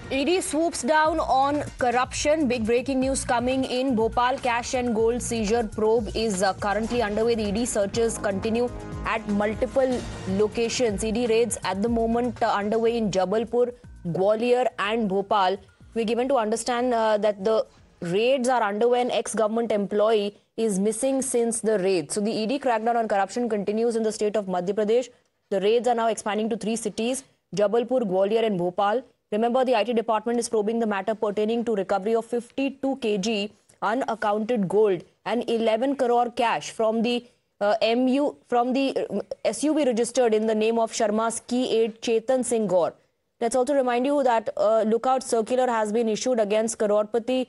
ED swoops down on corruption. Big breaking news coming in. Bhopal cash and gold seizure probe is currently underway. The ED searches continue at multiple locations. ED raids at the moment underway in Jabalpur, Gwalior and Bhopal. We're given to understand that the raids are underway. An ex-government employee is missing since the raid. So the ED crackdown on corruption continues in the state of Madhya Pradesh. The raids are now expanding to 3 cities, Jabalpur, Gwalior and Bhopal. Remember, the IT department is probing the matter pertaining to recovery of 52 kg unaccounted gold and 11 crore cash from the SUV registered in the name of Sharma's key aide Chetan Singh Gaur. Let's also remind you that a lookout circular has been issued against Crorepati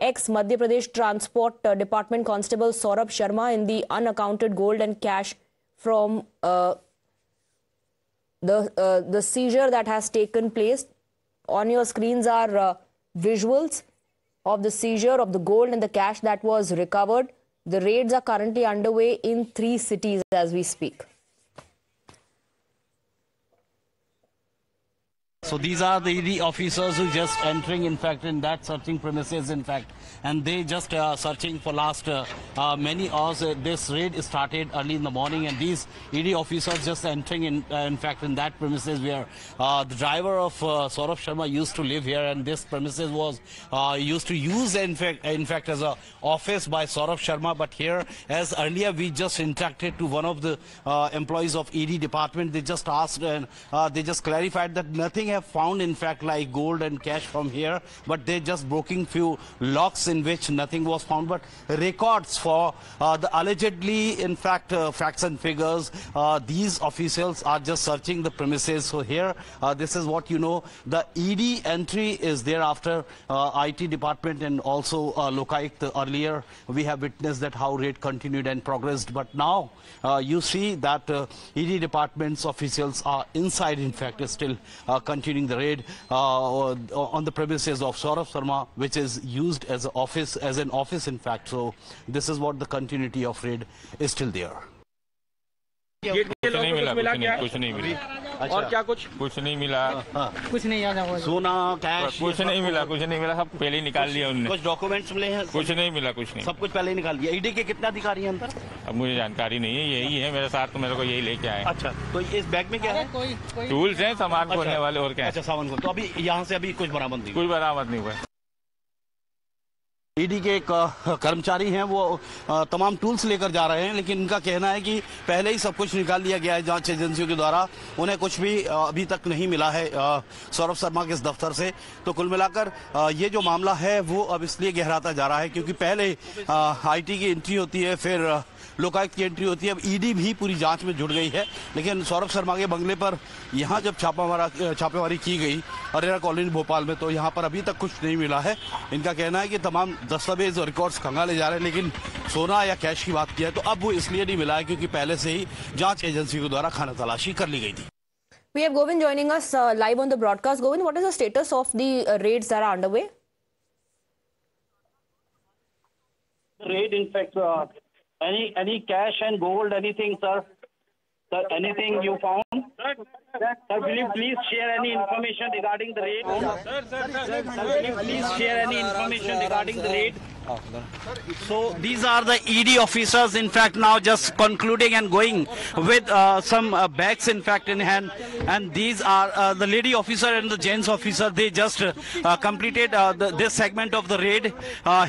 ex-Madhya Pradesh Transport Department Constable Saurabh Sharma in the unaccounted gold and cash from the seizure that has taken place. On your screens are visuals of the seizure of the gold and the cash that was recovered. The raids are currently underway in 3 cities as we speak. So these are the ED officers who just entering, in fact, in that searching premises, in fact, and they just searching for last many hours. This raid started early in the morning, and these ED officers just entering in fact, in that premises where the driver of Saurabh Sharma used to live here, and this premises was used to use in fact as a office by Saurabh Sharma. But here, as earlier we just interacted to one of the employees of ED department, they just asked and they just clarified that nothing have found, in fact, like gold and cash from here, but they just broken few locks in which nothing was found, but records for the allegedly, in fact, facts and figures. These officials are just searching the premises. So here, this is what you know. The ED entry is there after IT department and also Lokayukt. Earlier, we have witnessed that how raid continued and progressed, but now you see that ED department's officials are inside, in fact, is still continuing the raid on the premises of Saurabh Sharma, which is used as an office, in fact. So this is what the continuity of raid is still there. कुछ नहीं मिला और क्या कुछ नहीं मिला कुछ नहीं याद सोना कैश कुछ नहीं मिला सब पहले ही निकाल लिया उन्होंने कुछ डॉक्यूमेंट्स मिले हैं कुछ नहीं मिला कुछ नहीं सब कुछ पहले ही निकाल दिया ईडी के कितने अधिकारी हैं अंदर अब मुझे जानकारी नहीं है यही है मेरे साथ तो मेरे को यही लेके आए अच्छा तो इस बैग में क्या है टूल्स हैं सामान खोलने वाले और क्या अच्छा सामान खोल तो अभी यहाँ से अभी कुछ बरामद नहीं हुआ ईडी के एक कर्मचारी हैं वो तमाम टूल्स लेकर जा रहे हैं लेकिन इनका कहना है कि पहले ही सब कुछ निकाल लिया गया है जांच एजेंसियों के द्वारा उन्हें कुछ भी अभी तक नहीं मिला है सौरभ शर्मा के इस दफ्तर से तो कुल मिलाकर ये जो मामला है वो अब इसलिए गहराता जा रहा है क्योंकि पहले आईटी की एंट्री होती है फिर लोकायुक्त की एंट्री होती है अब ईडी भी पूरी जांच में जुड़ गई है लेकिन सौरभ शर्मा के बंगले पर यहाँ जब छापेमारी की गई अरेरा कॉलोनी भोपाल में तो यहाँ पर अभी तक कुछ नहीं मिला है इनका कहना है कि तमाम दस्तावेज और रिकॉर्ड्स खंगाले जा रहे हैं लेकिन सोना या कैश की बात की है तो अब वो इसलिए नहीं मिला है क्योंकि पहले से ही जांच एजेंसी के द्वारा खाना तलाशी कर ली गई थी We have Govind joining us live on the broadcast. Govind, what is the status of the raids that are underway? Raid, in fact, any cash and gold, anything, sir? Sir, anything you found? Sir, will you please share any information regarding the raid? Sir, will you please share any information regarding the raid? So these are the ED officers, in fact, now just concluding and going with some bags, in fact, in hand. And these are the lady officer and the gents officer. They just completed this segment of the raid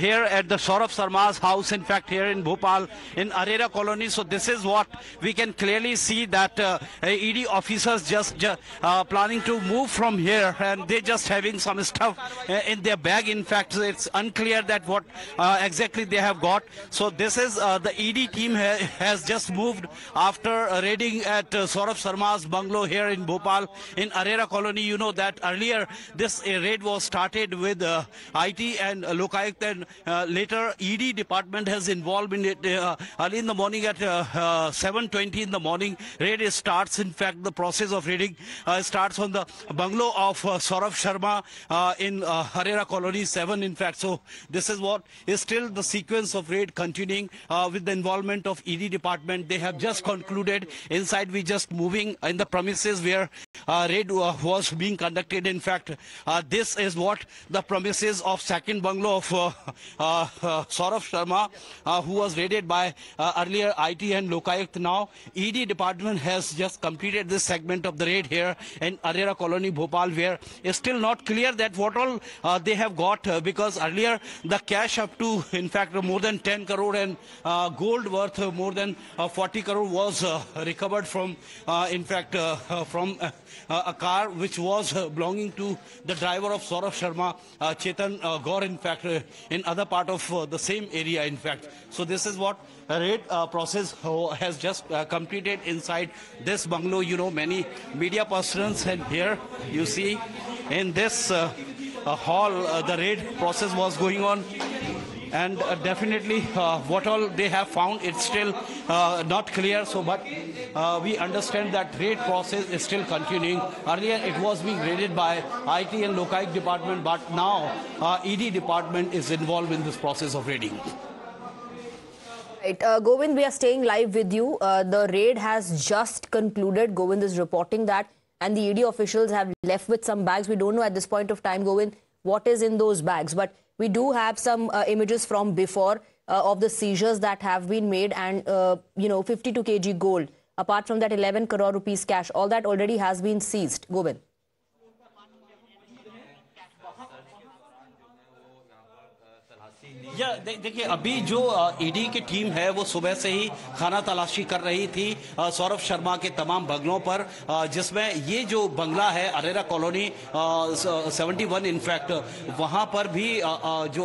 here at the Saurabh Sharma's house, in fact, here in Bhopal, in Arera Colony. So this is what we can clearly see that ED officers just planning to move from here and they just having some stuff in their bag. In fact, it's unclear that what exactly they have got. So this is the ED team has just moved after raiding at Saurabh Sharma's bungalow here in Bhopal in Arera Colony. You know that earlier this raid was started with IT and Lokayukt and later ED department has involved in it early in the morning at 7:20 in the morning. Raid starts. In fact, the process of raiding starts on the bungalow of Saurabh Sharma in Arera Colony 7. In fact, so this is what is still the sequence of raid continuing with the involvement of ED department. They have just concluded. Inside, we just moving in the premises where raid was being conducted. In fact, this is what the premises of second bungalow of Saurav Sharma, who was raided by earlier IT and Lokayukt. Now, ED department has just completed this segment of the raid here in Arera Colony, Bhopal, where it's still not clear that what all they have got, because earlier the cash up to, in fact, more than 10 crore and gold worth more than 40 crore was recovered from, in fact, from a car which was belonging to the driver of Saurav Sharma, Chetan Gaur, in fact, in other part of the same area, in fact. So this is what raid process has just completed inside this bungalow. You know, many media persons, and here you see in this hall the raid process was going on. And definitely what all they have found, it's still not clear. So, but we understand that raid process is still continuing. Earlier it was being raided by IT and Lokayukt department, but now ED department is involved in this process of raiding. Right. Govind, we are staying live with you. The raid has just concluded. Govind is reporting that, and the ED officials have left with some bags. We don't know at this point of time, Govind, what is in those bags, but we do have some images from before of the seizures that have been made, and 52 kg gold. Apart from that, 11 crore rupees cash. All that already has been seized. Govind. या देखिए, अभी जो ED की team है वो सुबह से ही खाना तलाशी कर रही थी सौरभ शर्मा के तमाम बंगलों पर, जिसमें ये जो बंगला है अरेरा कॉलोनी 71, इनफैक्ट वहां पर भी जो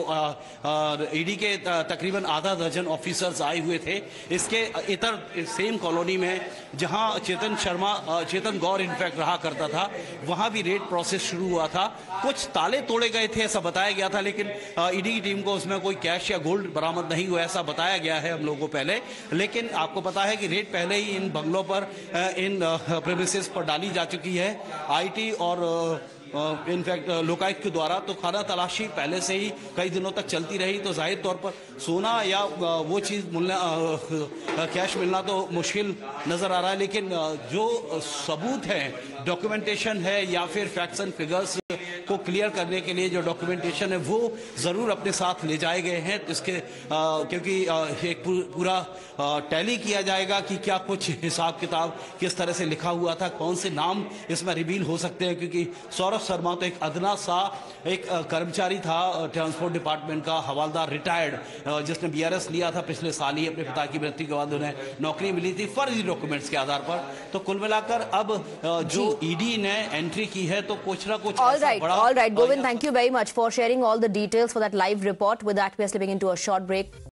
ईडी के तकरीबन आधा दर्जन ऑफिसर्स आए हुए थे। इसके इतर सेम कॉलोनी में जहां चेतन गौर इनफैक्ट रहा करता था, वहां भी रेड प्रोसेस शुरू हुआ था। कुछ ताले तोड़े गए थे ऐसा बताया गया था, लेकिन ईडी की टीम को उसमें कोई कैश या गोल्ड बरामद नहीं हुआ ऐसा बताया गया है हम लोगों को पहले। लेकिन आपको पता है कि रेड पहले ही इन बंगलों पर, इन प्रेमिसेस पर डाली जा चुकी है आईटी और इनफैक्ट लोकायुक्त के द्वारा। तो खाना तलाशी पहले से ही कई दिनों तक चलती रही, तो जाहिर तौर पर सोना या वो चीज़ मिलना, कैश मिलना तो मुश्किल नज़र आ रहा है। लेकिन जो सबूत है, डॉक्यूमेंटेशन है या फिर फैक्ट्स एंड फिगर्स को क्लियर करने के लिए जो डॉक्यूमेंटेशन है वो ज़रूर अपने साथ ले जाए गए हैं। इसके क्योंकि एक पूरा टैली किया जाएगा कि क्या कुछ हिसाब किताब किस तरह से लिखा हुआ था, कौन से नाम इसमें रिवील हो सकते हैं। क्योंकि सौरभ शर्मा तो एक अदना सा एक कर्मचारी था ट्रांसपोर्ट डिपार्टमेंट का, हवालदार रिटायर्ड, जिसने BRS लिया था पिछले साल ही। अपने पिता की मृत्यु के बाद उन्हें नौकरी मिली थी फर्जी डॉक्यूमेंट्स के आधार पर। तो कुल मिलाकर अब जो ईडी ने एंट्री की है तो कुछ ना कुछ All right, Govind, thank you very much for sharing all the details for that live report. With that, we are slipping into a short break.